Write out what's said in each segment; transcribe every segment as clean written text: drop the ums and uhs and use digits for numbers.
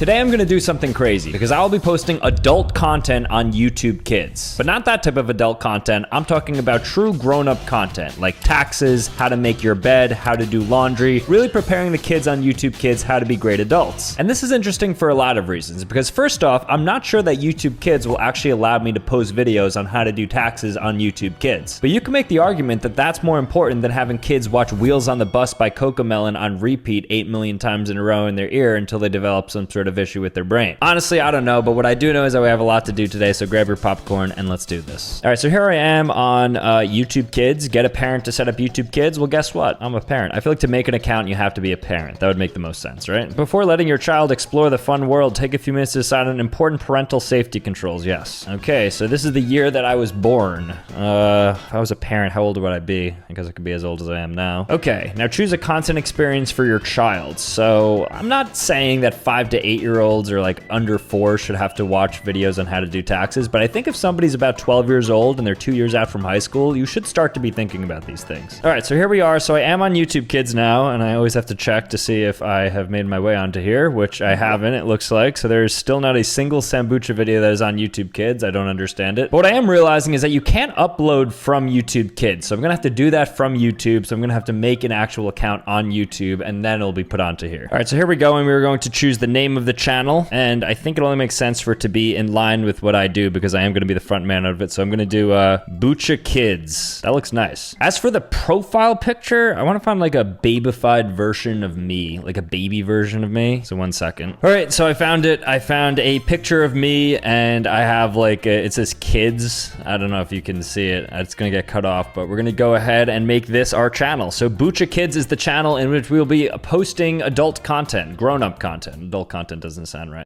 Today I'm gonna do something crazy because I'll be posting adult content on YouTube Kids. But not that type of adult content, I'm talking about true grown-up content, like taxes, how to make your bed, how to do laundry, really preparing the kids on YouTube Kids how to be great adults. And this is interesting for a lot of reasons, because first off, I'm not sure that YouTube Kids will actually allow me to post videos on how to do taxes on YouTube Kids. But you can make the argument that that's more important than having kids watch Wheels on the Bus by Cocomelon on repeat 8 million times in a row in their ear until they develop some sort of issue with their brain. Honestly, I don't know, but what I do know is that we have a lot to do today, so grab your popcorn and let's do this. All right, so here I am on YouTube Kids. Get a parent to set up YouTube Kids. Well, guess what? I'm a parent. I feel like to make an account, you have to be a parent. That would make the most sense, right? Before letting your child explore the fun world, take a few minutes to decide on important parental safety controls. Yes. Okay, so this is the year that I was born. If I was a parent, how old would I be? I guess I could be as old as I am now. Okay, now choose a content experience for your child. So I'm not saying that 5 to 8-year-olds or like under 4 should have to watch videos on how to do taxes, but I think if somebody's about 12 years old and they're 2 years out from high school, you should start to be thinking about these things. All right, so here we are. So I am on YouTube Kids now, and I always have to check to see if I have made my way onto here, which I haven't, it looks like. So there's still not a single Sambucha video that is on YouTube Kids. I don't understand it. But what I am realizing is that you can't upload from YouTube Kids. So I'm gonna have to do that from YouTube. So I'm gonna have to make an actual account on YouTube, and then it'll be put onto here. All right, so here we go, and we're going to choose the name of the channel, and I think it only makes sense for it to be in line with what I do because I am gonna be the front man of it. So I'm gonna do Bucha Kids. That looks nice. As for the profile picture, I wanna find like a babified version of me, like a baby version of me. So 1 second. All right, so I found it. I found a picture of me, and I have like, it says kids. I don't know if you can see it. It's gonna get cut off, but we're gonna go ahead and make this our channel. So Bucha Kids is the channel in which we'll be posting adult content, grown-up content. Adult content doesn't sound right.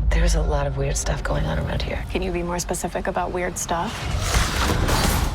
There's a lot of weird stuff going on around here. Can you be more specific about weird stuff?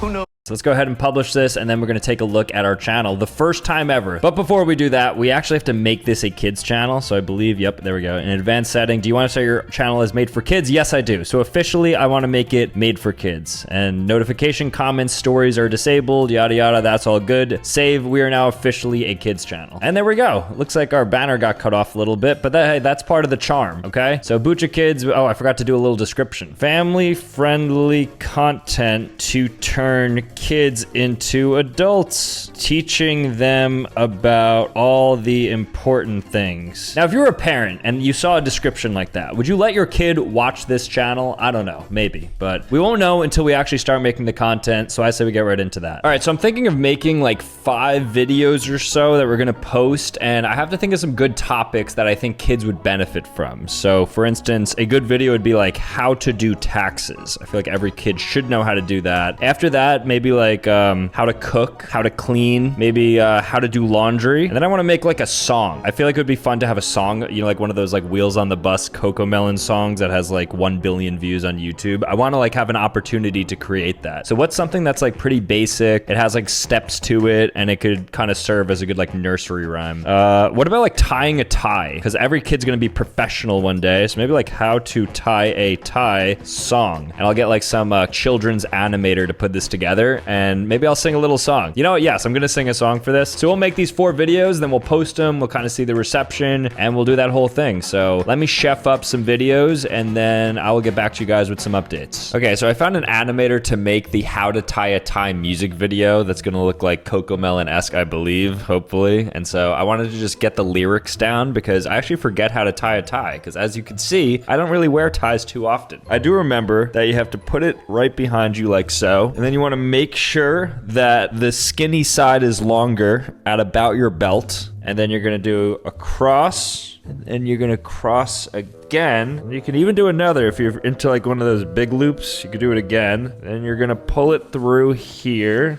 Who knows? So let's go ahead and publish this, and then we're gonna take a look at our channel, the first time ever. But before we do that, we actually have to make this a kids channel. So I believe, yep, there we go. In advanced setting, do you wanna say your channel is made for kids? Yes, I do. So officially, I wanna make it made for kids. And notification, comments, stories are disabled, yada, yada, that's all good. Save, we are now officially a kids channel. And there we go. Looks like our banner got cut off a little bit, but hey, that's part of the charm, okay? So Bucha Kids, oh, I forgot to do a little description. Family-friendly content to turn kids into adults, teaching them about all the important things. Now, if you're a parent and you saw a description like that, would you let your kid watch this channel? I don't know, maybe, but we won't know until we actually start making the content, so I say we get right into that. All right, so I'm thinking of making like 5 videos or so that we're gonna post, and I have to think of some good topics that I think kids would benefit from. So for instance, a good video would be like how to do taxes. I feel like every kid should know how to do that. After that, maybe like how to cook, how to clean, maybe how to do laundry. And then I want to make like a song. I feel like it would be fun to have a song, you know, like one of those like Wheels on the Bus Cocomelon songs that has like 1 billion views on YouTube. I want to like have an opportunity to create that. So what's something that's like pretty basic? It has like steps to it, and it could kind of serve as a good like nursery rhyme. What about like tying a tie? Because every kid's gonna be professional one day. So maybe like how to tie a tie song. And I'll get like some children's animator to put this together, and maybe I'll sing a little song. You know what? Yes, I'm gonna sing a song for this. So we'll make these 4 videos, then we'll post them, we'll kind of see the reception, and we'll do that whole thing. So let me chef up some videos, and then I will get back to you guys with some updates. Okay, so I found an animator to make the how to tie a tie music video that's gonna look like Cocomelon-esque, I believe, hopefully. And so I wanted to just get the lyrics down because I actually forget how to tie a tie, because as you can see, I don't really wear ties too often. I do remember that you have to put it right behind you like so, and then you wanna make sure that the skinny side is longer at about your belt, and then you're gonna do a cross, and you're gonna cross again. You can even do another if you're into like one of those big loops. You could do it again, and you're gonna pull it through here.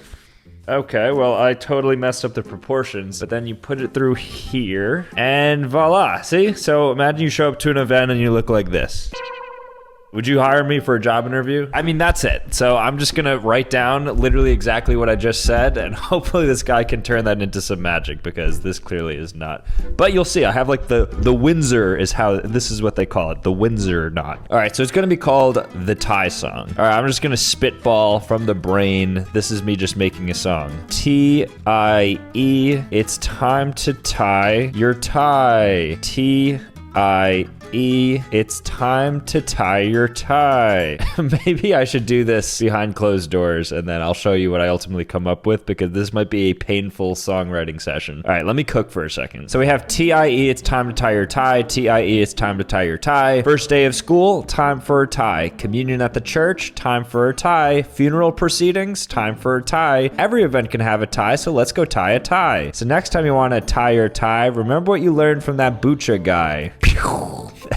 Okay, well, I totally messed up the proportions, but then you put it through here, and voila, see? So imagine you show up to an event and you look like this. Would you hire me for a job interview? I mean, that's it. So I'm just gonna write down literally exactly what I just said, and hopefully this guy can turn that into some magic, because this clearly is not. But you'll see, I have like the Windsor is how, this is what they call it, the Windsor knot. All right, so it's gonna be called the tie song. All right, I'm just gonna spitball from the brain. This is me just making a song. T-I-E, it's time to tie your tie. T-I-E, it's time to tie your tie. Maybe I should do this behind closed doors, and then I'll show you what I ultimately come up with, because this might be a painful songwriting session. All right, let me cook for a second. So we have T-I-E, it's time to tie your tie. T-I-E, it's time to tie your tie. First day of school, time for a tie. Communion at the church, time for a tie. Funeral proceedings, time for a tie. Every event can have a tie, so let's go tie a tie. So next time you want to tie your tie, remember what you learned from that Bucha guy.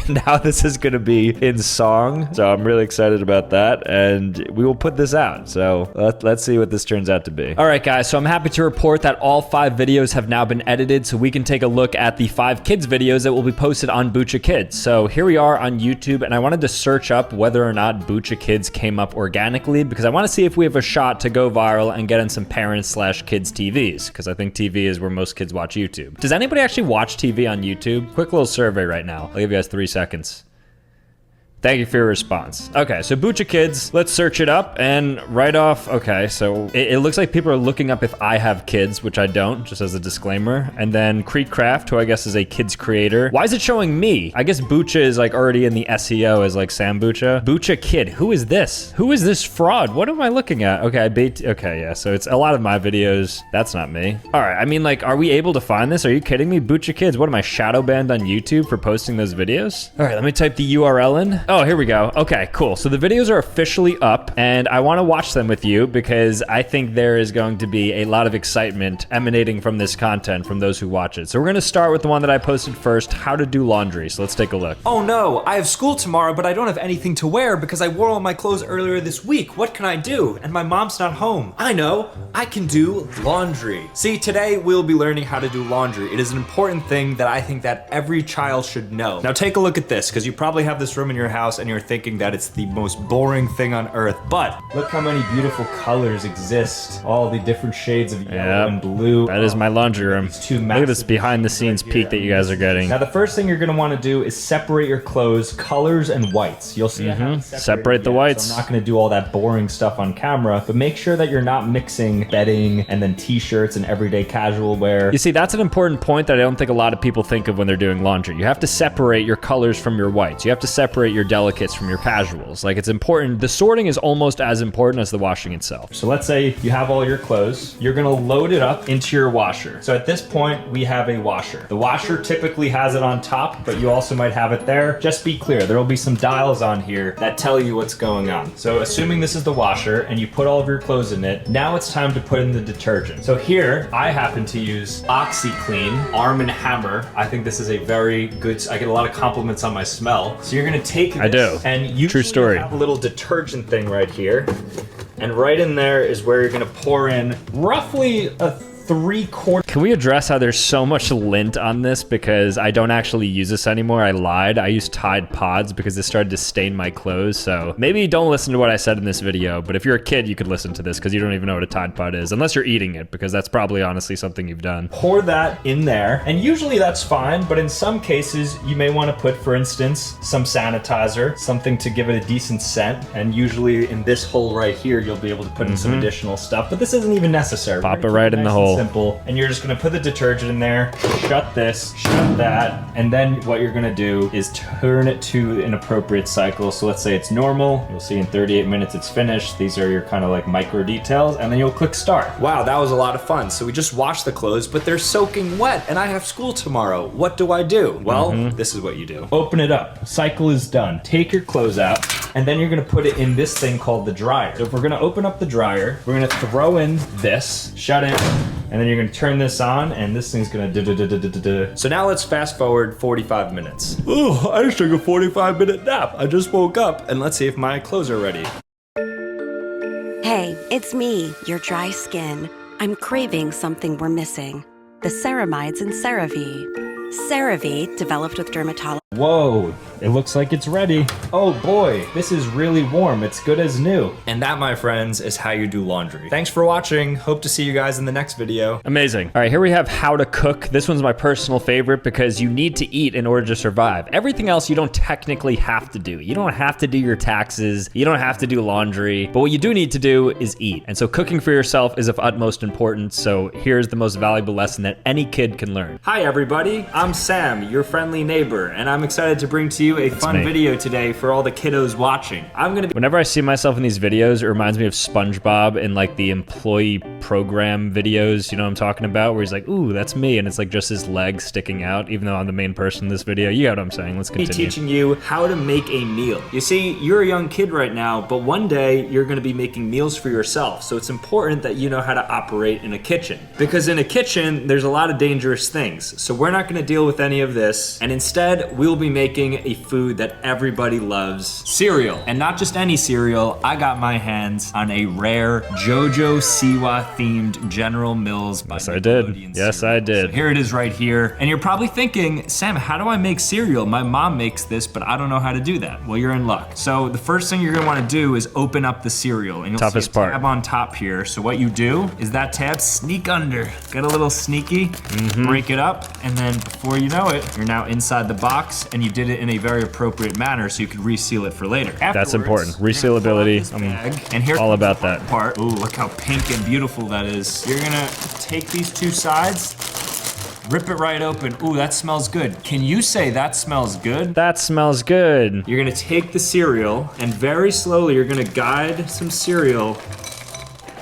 And now this is going to be in song, so I'm really excited about that, and we will put this out. So let's see what this turns out to be. All right, guys, so I'm happy to report that all 5 videos have now been edited, so we can take a look at the 5 kids videos that will be posted on Bucha Kids. So here we are on YouTube, and I wanted to search up whether or not Bucha Kids came up organically, because I want to see if we have a shot to go viral and get in some parents/kids TVs, because I think TV is where most kids watch YouTube. Does anybody actually watch TV on YouTube? Quick little survey right now. I'll give you guys 3 seconds. Thank you for your response. Okay, so Bucha Kids, let's search it up, and right off, okay, so it looks like people are looking up if I have kids, which I don't, just as a disclaimer. And then Creekcraft, who I guess is a kids creator. Why is it showing me? I guess Bucha is like already in the SEO as like Sam Bucha. Bucha Kid, who is this? Who is this fraud? What am I looking at? Okay, okay, yeah, so it's a lot of my videos. That's not me. All right, I mean, like, are we able to find this? Are you kidding me? Bucha Kids, what am I, shadow banned on YouTube for posting those videos? All right, let me type the URL in. Oh, here we go. Okay, cool. So the videos are officially up, and I want to watch them with you because I think there is going to be a lot of excitement emanating from this content from those who watch it. So we're going to start with the one that I posted first, how to do laundry. So let's take a look. Oh no, I have school tomorrow, but I don't have anything to wear because I wore all my clothes earlier this week. What can I do? And my mom's not home. I know, I can do laundry. See, today we'll be learning how to do laundry. It is an important thing that I think that every child should know. Now take a look at this, because you probably have this room in your house and you're thinking that it's the most boring thing on earth, but look how many beautiful colors exist. All the different shades of yellow and blue. That is my laundry room. Look at this behind the scenes peek that you guys are getting. Now the first thing you're gonna wanna do is separate your clothes, colors and whites. You'll see I haven't separate the whites. So I'm not gonna do all that boring stuff on camera, but make sure that you're not mixing bedding and then t-shirts and everyday casual wear. You see, that's an important point that I don't think a lot of people think of when they're doing laundry. You have to separate your colors from your whites. You have to separate your delicates from your casuals. Like, it's important. The sorting is almost as important as the washing itself. So let's say you have all your clothes. You're gonna load it up into your washer. So at this point, we have a washer. The washer typically has it on top, but you also might have it there. Just be clear, there will be some dials on here that tell you what's going on. So assuming this is the washer and you put all of your clothes in it, now it's time to put in the detergent. So here, I happen to use OxyClean Arm & Hammer. I think this is a very good, I get a lot of compliments on my smell. So you're gonna take this, I do. and you True story. have a little detergent thing right here, and right in there is where you're gonna pour in roughly a 3/4. Can we address how there's so much lint on this, because I don't actually use this anymore? I lied. I use Tide Pods because it started to stain my clothes. So maybe don't listen to what I said in this video, but if you're a kid, you could listen to this because you don't even know what a Tide Pod is, unless you're eating it, because that's probably honestly something you've done. Pour that in there, and usually that's fine, but in some cases you may want to put, for instance, some sanitizer, something to give it a decent scent, and usually in this hole right here you'll be able to put in some additional stuff, but this isn't even necessary. Pop it right in the hole. Simple, and you're just gonna put the detergent in there, shut this, shut that, and then what you're gonna do is turn it to an appropriate cycle. So let's say it's normal, you'll see in 38 minutes it's finished. These are your kind of like micro details, and then you'll click start. Wow, that was a lot of fun. So we just washed the clothes, but they're soaking wet, and I have school tomorrow. What do I do? Well, this is what you do. Open it up, cycle is done. Take your clothes out, and then you're gonna put it in this thing called the dryer. So if we're gonna open up the dryer, we're gonna throw in this, shut it, and then you're gonna turn this on, and this thing's gonna do. So now let's fast forward 45 minutes. Oh, I just took a 45-minute nap. I just woke up, and let's see if my clothes are ready. Hey, it's me, your dry skin. I'm craving something we're missing. The ceramides in CeraVe. CeraVe, developed with dermatologists. Whoa, it looks like it's ready. Oh boy, this is really warm. It's good as new. And that, my friends, is how you do laundry. Thanks for watching. Hope to see you guys in the next video. Amazing. All right, here we have how to cook. This one's my personal favorite because you need to eat in order to survive. Everything else you don't technically have to do. You don't have to do your taxes. You don't have to do laundry. But what you do need to do is eat. And so cooking for yourself is of utmost importance. So here's the most valuable lesson that any kid can learn. Hi everybody, I'm Sam, your friendly neighbor, and I'm excited to bring to you a fun video today for all the kiddos watching. Whenever I see myself in these videos, it reminds me of SpongeBob in like the employee program videos, you know what I'm talking about? Where he's like, ooh, that's me, and it's like just his legs sticking out, even though I'm the main person in this video. You got what I'm saying, let's continue. Teaching you how to make a meal. You see, you're a young kid right now, but one day you're gonna be making meals for yourself, so it's important that you know how to operate in a kitchen. Because in a kitchen, there's a lot of dangerous things, so we're not gonna deal with any of this, and instead, we'll be making a food that everybody loves, cereal. And not just any cereal, I got my hands on a rare JoJo Siwa themed General Mills by Yes, I did. Nickelodeon Yes, cereal. I did. So here it is right here. And you're probably thinking, Sam, how do I make cereal? My mom makes this, but I don't know how to do that. Well, you're in luck. So the first thing you're gonna wanna do is open up the cereal. And you'll Toughest see a part. tab on top here. So what you do is that tab, sneak under. Get a little sneaky, break it up, and then before you know it, you're now inside the box, and you did it in a very appropriate manner so you could reseal it for later. That's important. Afterwards, you're gonna pull out Resealability, this I'm bag, and here's all about that. part. Ooh, look how pink and beautiful that is. You're gonna take these two sides, rip it right open. Ooh, that smells good. Can you say that smells good? That smells good. You're gonna take the cereal and very slowly you're gonna guide some cereal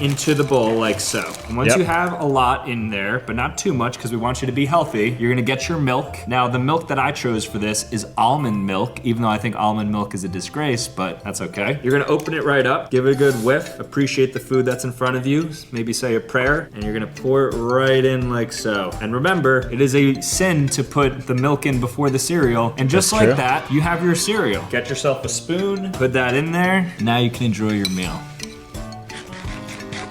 into the bowl like so. And once you have a lot in there, but not too much because we want you to be healthy, you're gonna get your milk. Now the milk that I chose for this is almond milk, even though I think almond milk is a disgrace, but that's okay. You're gonna open it right up, give it a good whiff, appreciate the food that's in front of you, maybe say a prayer, and you're gonna pour it right in like so. And remember, it is a sin to put the milk in before the cereal, and just That's like true. that, you have your cereal. Get yourself a spoon, put that in there, now you can enjoy your meal.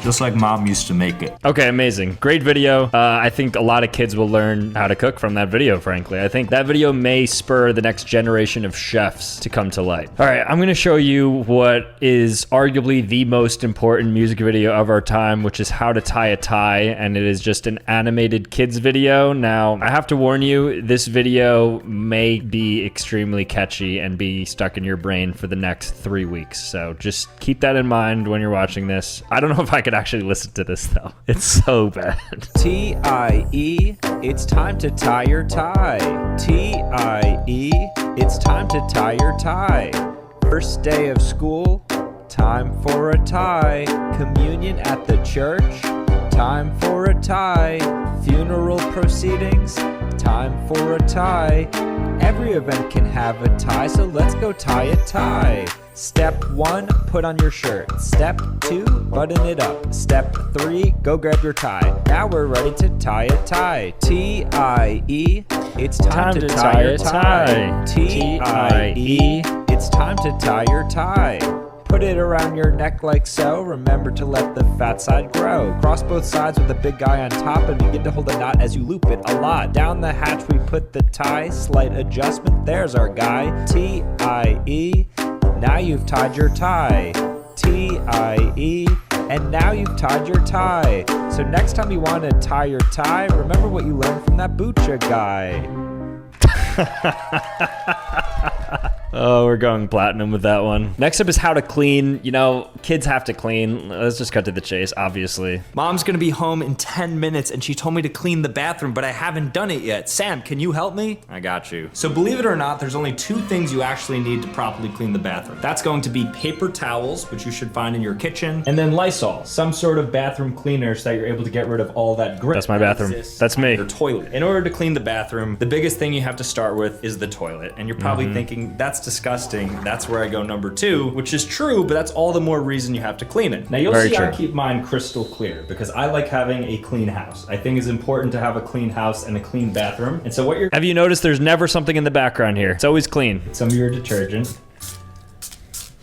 Just like mom used to make it. Okay, amazing. Great video. I think a lot of kids will learn how to cook from that video, frankly. I think that video may spur the next generation of chefs to come to light. All right, I'm gonna show you what is arguably the most important music video of our time, which is how to tie a tie, and it is just an animated kids video. Now, I have to warn you, this video may be extremely catchy and be stuck in your brain for the next 3 weeks. So just keep that in mind when you're watching this. I don't know if I could actually listen to this though. It's so bad. T-I-E, it's time to tie your tie. T-I-E, it's time to tie your tie. First day of school, time for a tie. Communion at the church, time for a tie. Funeral proceedings, time for a tie. Every event can have a tie, so let's go tie a tie. Step 1, put on your shirt. Step 2, button it up. Step 3, go grab your tie. Now we're ready to tie a tie. T-I-E, it's time to tie your tie. T-I-E, it's time to tie your tie. Put it around your neck like so. Remember to let the fat side grow. Cross both sides with the big guy on top and begin to hold the knot as you loop it a lot. Down the hatch we put the tie. Slight adjustment, there's our guy. T-I-E, now you've tied your tie. T-I-E, and now you've tied your tie. So next time you want to tie your tie, remember what you learned from that Bucha guy. Oh, we're going platinum with that one. Next up is how to clean. You know, kids have to clean. Let's just cut to the chase, obviously. Mom's gonna be home in 10 minutes and she told me to clean the bathroom, but I haven't done it yet. Sam, can you help me? I got you. So believe it or not, there's only 2 things you actually need to properly clean the bathroom. That's going to be paper towels, which you should find in your kitchen, and then Lysol, some sort of bathroom cleaner so that you're able to get rid of all that grit. That's my bathroom. That's me. Your toilet. In order to clean the bathroom, the biggest thing you have to start with is the toilet. And you're probably thinking, that's disgusting. That's where I go number 2, which is true, but that's all the more reason you have to clean it. Now you'll Very see I true. keep mine crystal clear because I like having a clean house. I think it's important to have a clean house and a clean bathroom. And so what you're Have you noticed there's never something in the background here? It's always clean. some of your detergent.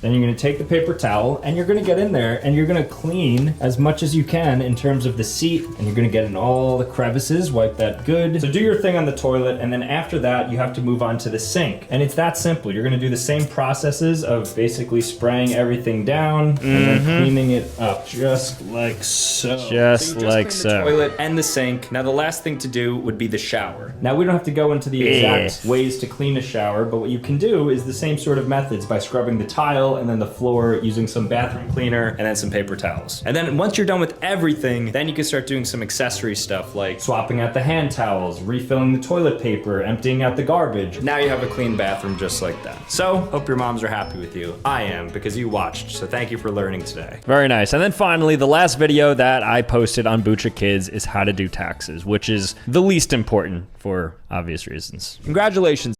Then you're gonna take the paper towel and you're gonna get in there and you're gonna clean as much as you can in terms of the seat, and you're gonna get in all the crevices, wipe that good. So do your thing on the toilet, and then after that, you have to move on to the sink. And it's that simple. You're gonna do the same processes of basically spraying everything down and then cleaning it up, just like so. Just like The so. toilet and the sink. Now the last thing to do would be the shower. Now we don't have to go into the exact ways to clean a shower, but what you can do is the same sort of methods by scrubbing the tile and then the floor using some bathroom cleaner and then some paper towels. And then once you're done with everything, then you can start doing some accessory stuff like swapping out the hand towels, refilling the toilet paper, emptying out the garbage. Now you have a clean bathroom just like that. So, hope your moms are happy with you. I am, because you watched, so thank you for learning today. Very nice. And then finally, the last video that I posted on Bucha Kids is how to do taxes, which is the least important for obvious reasons. Congratulations.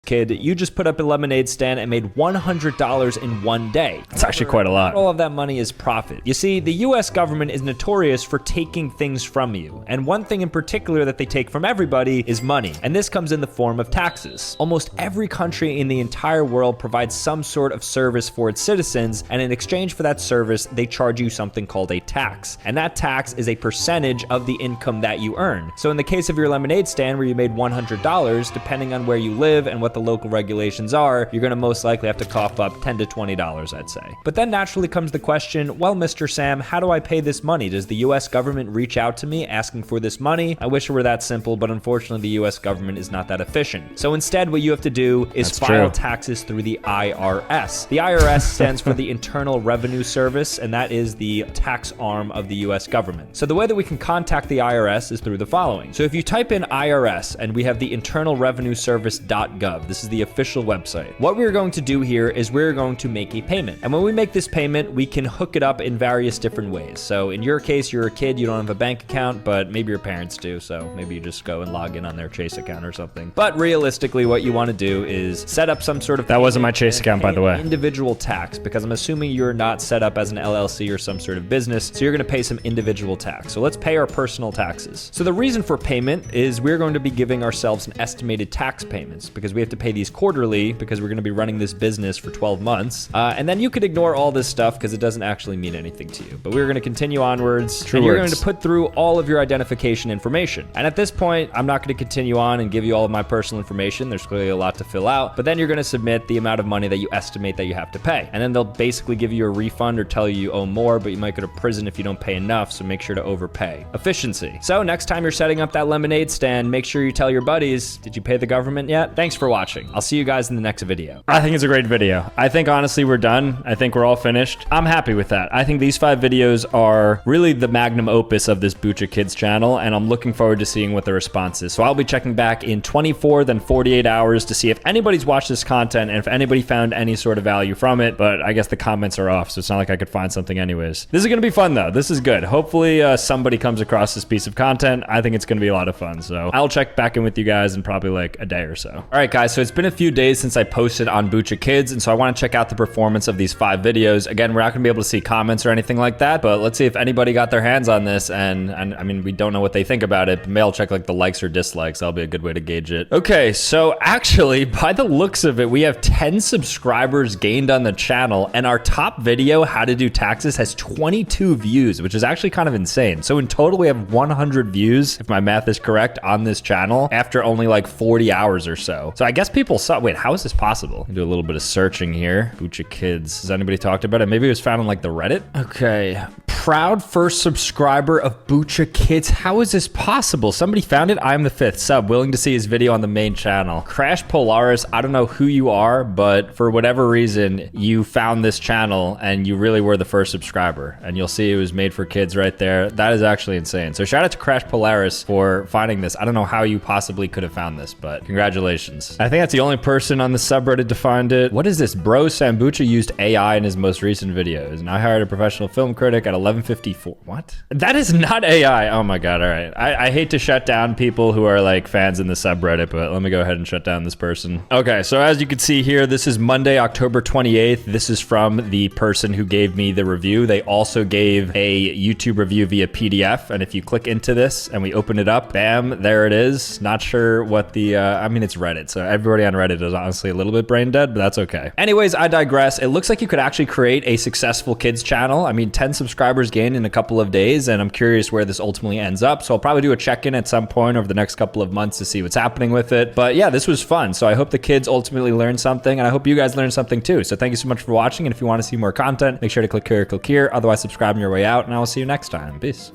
Kid, you just put up a lemonade stand and made $100 in one day. It's actually quite a lot. All of that money is profit. You see, the US government is notorious for taking things from you. And one thing in particular that they take from everybody is money. And this comes in the form of taxes. Almost every country in the entire world provides some sort of service for its citizens, and in exchange for that service, they charge you something called a tax. And that tax is a percentage of the income that you earn. So in the case of your lemonade stand where you made $100, depending on where you live and what the local regulations are, you're gonna most likely have to cough up $10 to $20, I'd say. But then naturally comes the question, well, Mr. Sam, how do I pay this money? Does the US government reach out to me asking for this money? I wish it were that simple, but unfortunately the US government is not that efficient. So instead, what you have to do is file taxes through the IRS. The IRS stands for the Internal Revenue Service, and that is the tax arm of the US government. So the way that we can contact the IRS is through the following. So if you type in IRS, and we have the internalrevenueservice.gov, this is the official website. What we're going to do here is we're going to make a payment. And when we make this payment, we can hook it up in various different ways. So in your case, you're a kid, you don't have a bank account, but maybe your parents do. So maybe you just go and log in on their Chase account or something. But realistically, what you want to do is set up some sort of— That wasn't my Chase account, by the way. Individual tax, because I'm assuming you're not set up as an LLC or some sort of business. So you're going to pay some individual tax. So let's pay our personal taxes. So the reason for payment is we're going to be giving ourselves an estimated tax payments because we have to pay these quarterly because we're going to be running this business for 12 months. And then you could ignore all this stuff because it doesn't actually mean anything to you. But we're going to continue onwards. And you're going to put through all of your identification information. And at this point, I'm not going to continue on and give you all of my personal information. There's clearly a lot to fill out. But then you're going to submit the amount of money that you estimate that you have to pay. And then they'll basically give you a refund or tell you owe more, but you might go to prison if you don't pay enough. So make sure to overpay. Efficiency. So next time you're setting up that lemonade stand, make sure you tell your buddies, did you pay the government yet? Thanks for watching. I'll see you guys in the next video. I think it's a great video. I think honestly we're done. I think we're all finished. I'm happy with that. I think these 5 videos are really the magnum opus of this Bucha Kids channel, and I'm looking forward to seeing what the response is. So I'll be checking back in 24, then 48 hours to see if anybody's watched this content and if anybody found any sort of value from it, but I guess the comments are off, so it's not like I could find something anyways. This is gonna be fun though. This is good. Hopefully somebody comes across this piece of content. I think it's gonna be a lot of fun, so I'll check back in with you guys in probably like a day or so. All right guys, so it's been a few days since I posted on Bucha Kids, and so I want to check out the performance of these 5 videos. Again, we're not gonna be able to see comments or anything like that, but let's see if anybody got their hands on this, and I mean, we don't know what they think about it, but maybe I'll check like the likes or dislikes. That'll be a good way to gauge it. Okay, so actually, by the looks of it, we have 10 subscribers gained on the channel, and our top video, how to do taxes, has 22 views, which is actually kind of insane. So in total, we have 100 views, if my math is correct, on this channel after only like 40 hours or so. So I guess people saw, wait, how is this possible? Do a little bit of searching here. Bucha Kids. Has anybody talked about it? Maybe it was found on like the Reddit? Okay. Proud first subscriber of Bucha Kids. How is this possible? Somebody found it. I am the 5th sub, willing to see his video on the main channel. Crash Polaris, I don't know who you are, but for whatever reason, you found this channel and you really were the first subscriber. And you'll see it was made for kids right there. That is actually insane. So shout out to Crash Polaris for finding this. I don't know how you possibly could have found this, but congratulations. I think that's the only person on the subreddit to find it. What is this? Bro Sambucha used AI in his most recent videos, and I hired a professional film critic at 11 11:54. What? That is not AI. Oh my God. All right. I hate to shut down people who are like fans in the subreddit, but let me go ahead and shut down this person. Okay, so as you can see here, this is Monday, October 28th. This is from the person who gave me the review. They also gave a YouTube review via PDF. And if you click into this and we open it up, bam, there it is. Not sure what the, I mean, it's Reddit. So everybody on Reddit is honestly a little bit brain dead, but that's okay. Anyways, I digress. It looks like you could actually create a successful kids channel. I mean, 10 subscribers gained in a couple of days, and I'm curious where this ultimately ends up. So I'll probably do a check-in at some point over the next couple of months to see what's happening with it. But yeah, this was fun. So I hope the kids ultimately learn something, and I hope you guys learn something too. So thank you so much for watching. And if you want to see more content, make sure to click here, click here. Otherwise, subscribe on your way out, and I will see you next time. Peace.